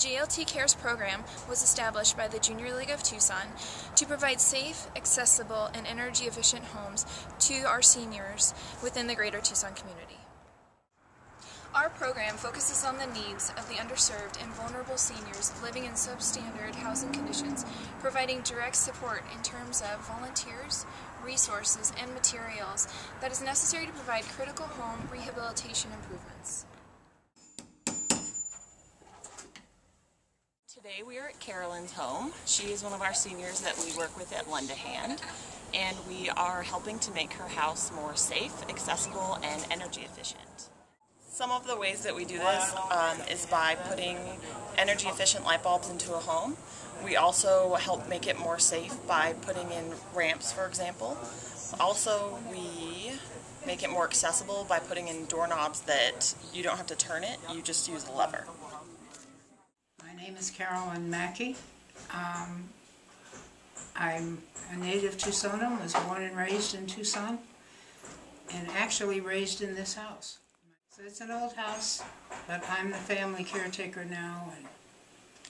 JLT CARES program was established by the Junior League of Tucson to provide safe, accessible, and energy-efficient homes to our seniors within the greater Tucson community. Our program focuses on the needs of the underserved and vulnerable seniors living in substandard housing conditions, providing direct support in terms of volunteers, resources, and materials that is necessary to provide critical home rehabilitation improvements. Today we are at Carolyn's home. She is one of our seniors that we work with at Lend a Hand, and we are helping to make her house more safe, accessible, and energy efficient. Some of the ways that we do this is by putting energy efficient light bulbs into a home. We also help make it more safe by putting in ramps, for example. Also, we make it more accessible by putting in doorknobs that you don't have to turn it, you just use a lever. My name is Carolyn Mackey. I'm a native Tucsonan, was born and raised in Tucson, and actually raised in this house. So it's an old house, but I'm the family caretaker now, and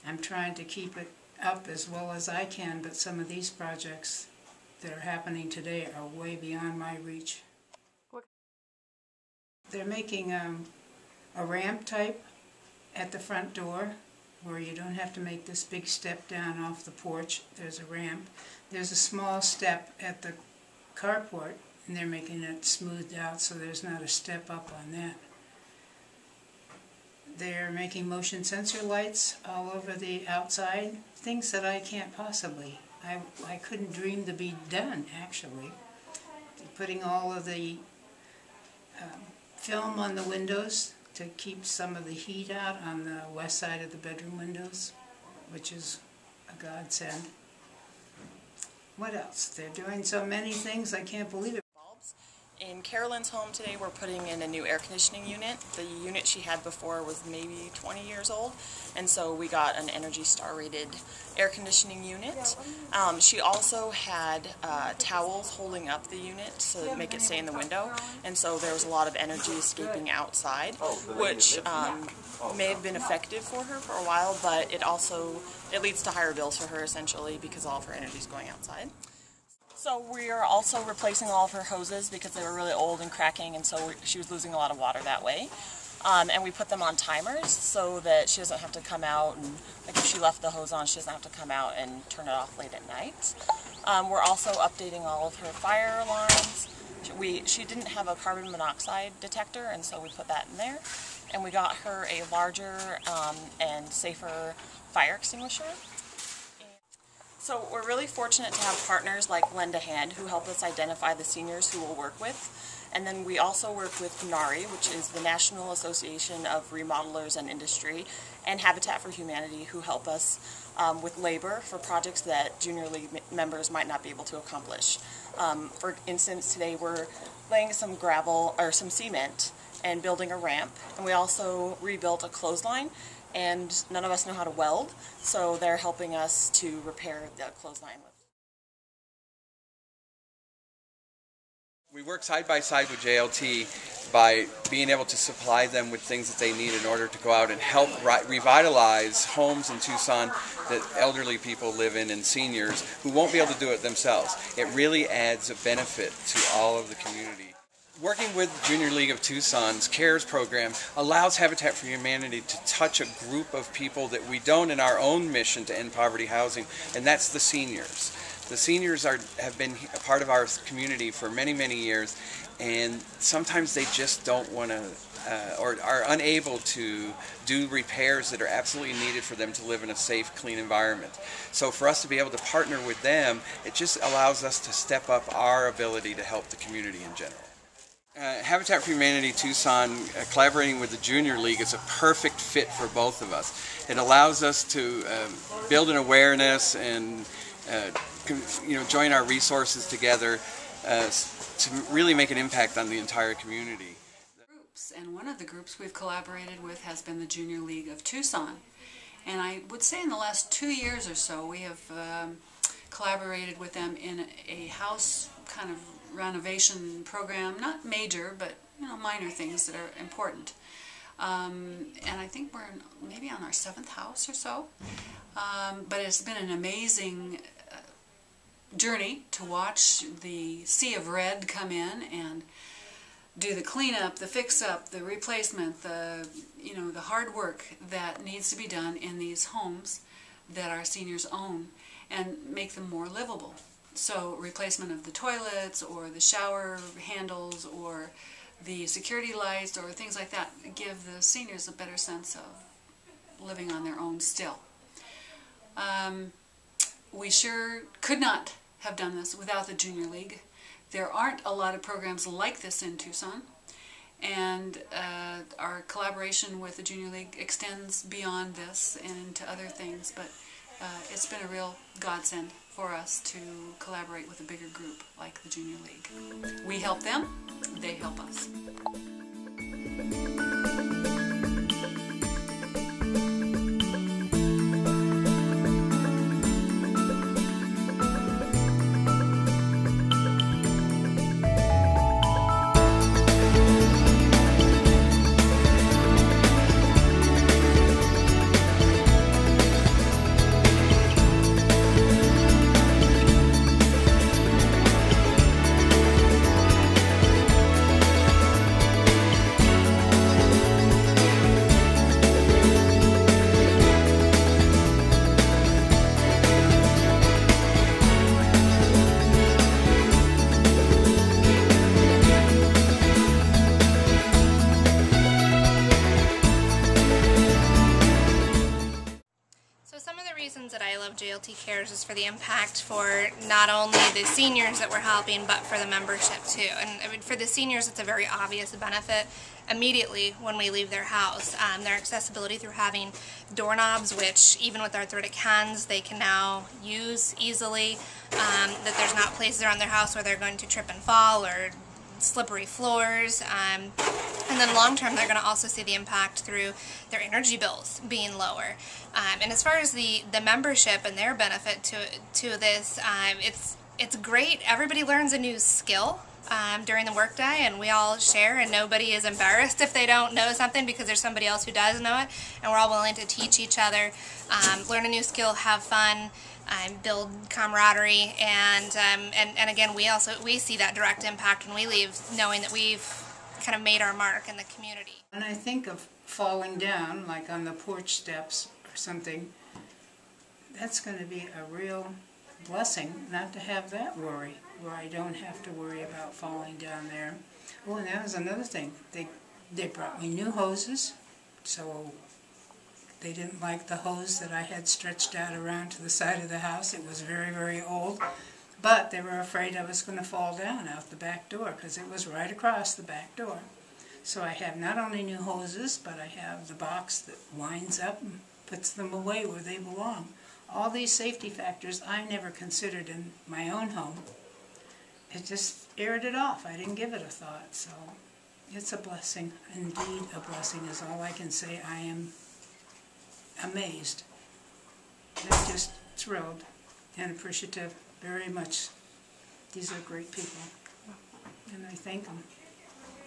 I'm trying to keep it up as well as I can, but some of these projects that are happening today are way beyond my reach. They're making a ramp type at the front door, where you don't have to make this big step down off the porch. There's a ramp. There's a small step at the carport, and they're making it smoothed out so there's not a step up on that. They're making motion sensor lights all over the outside, things that I can't possibly. I couldn't dream to be done, actually. They're putting all of the film on the windows to keep some of the heat out on the west side of the bedroom windows, which is a godsend. What else? They're doing so many things, I can't believe it. In Carolyn's home today, we're putting in a new air conditioning unit. The unit she had before was maybe 20 years old, and so we got an Energy Star rated air conditioning unit. She also had towels holding up the unit to make it stay in the window, and so there was a lot of energy escaping outside, which may have been effective for her for a while, but it leads to higher bills for her essentially because all of her energy is going outside. So we are also replacing all of her hoses because they were really old and cracking, and so she was losing a lot of water that way. And we put them on timers so that she doesn't have to come out, and like if she left the hose on, she doesn't have to come out and turn it off late at night. We're also updating all of her fire alarms. She didn't have a carbon monoxide detector, and so we put that in there. And we got her a larger and safer fire extinguisher. So we're really fortunate to have partners like Lend a Hand who help us identify the seniors who we'll work with. And then we also work with JLT, which is the National Association of Remodelers and Industry, and Habitat for Humanity, who help us with labor for projects that Junior League members might not be able to accomplish. For instance, today we're laying some gravel or some cement and building a ramp, and we also rebuilt a clothesline. And none of us know how to weld, so they're helping us to repair the clothesline. We work side by side with JLT by being able to supply them with things that they need in order to go out and help revitalize homes in Tucson that elderly people live in and seniors who won't be able to do it themselves. It really adds a benefit to all of the community. Working with Junior League of Tucson's CARES program allows Habitat for Humanity to touch a group of people that we don't in our own mission to end poverty housing, and that's the seniors. The seniors have been a part of our community for many, many years, and sometimes they just don't want to or are unable to do repairs that are absolutely needed for them to live in a safe, clean environment. So for us to be able to partner with them, it just allows us to step up our ability to help the community in general. Habitat for Humanity Tucson collaborating with the Junior League is a perfect fit for both of us. It allows us to build an awareness and join our resources together to really make an impact on the entire community. And one of the groups we've collaborated with has been the Junior League of Tucson. And I would say in the last 2 years or so we have collaborated with them in a house kind of renovation program, not major, but minor things that are important. and I think we're maybe on our 7th house or so. But it's been an amazing journey to watch the sea of red come in and do the cleanup, the fix-up, the replacement, the hard work that needs to be done in these homes that our seniors own and make them more livable. So replacement of the toilets or the shower handles or the security lights or things like that give the seniors a better sense of living on their own still. We sure could not have done this without the Junior League. There aren't a lot of programs like this in Tucson, and our collaboration with the Junior League extends beyond this and into other things, but it's been a real godsend for us to collaborate with a bigger group like the Junior League. We help them, they help us. That I love JLT CARES is for the impact for not only the seniors that we're helping, but for the membership too. And I mean, for the seniors, it's a very obvious benefit immediately when we leave their house. Their accessibility through having doorknobs, which even with arthritic hands, they can now use easily. That there's not places around their house where they're going to trip and fall or slippery floors, and then long term they're going to also see the impact through their energy bills being lower. And as far as the membership and their benefit to this, it's great. Everybody learns a new skill during the workday, and we all share, and nobody is embarrassed if they don't know something because there's somebody else who does know it, and we're all willing to teach each other, learn a new skill, have fun, build camaraderie, and again, we see that direct impact when we leave, knowing that we've kind of made our mark in the community. When I think of falling down, like on the porch steps or something, that's going to be a real blessing not to have that worry, where I don't have to worry about falling down there. Oh, and that was another thing. They brought me new hoses, so they didn't like the hose that I had stretched out around to the side of the house. It was very, very old. But they were afraid I was going to fall down out the back door because it was right across the back door. So I have not only new hoses, but I have the box that winds up and puts them away where they belong. All these safety factors I never considered in my own home. It just aired it off. I didn't give it a thought. So it's a blessing. Indeed, a blessing is all I can say. I am amazed. I'm just thrilled and appreciative very much. These are great people, and I thank them.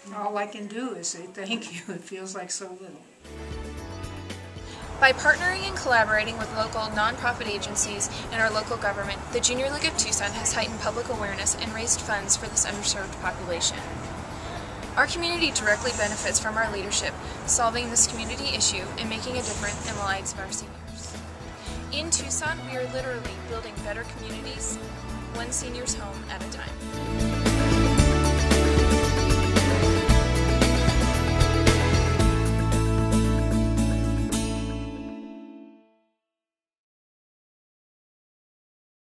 And all I can do is say thank you. It feels like so little. By partnering and collaborating with local nonprofit agencies and our local government, the Junior League of Tucson has heightened public awareness and raised funds for this underserved population. Our community directly benefits from our leadership, solving this community issue and making a difference in the lives of our seniors. In Tucson, we are literally building better communities, one senior's home at a time.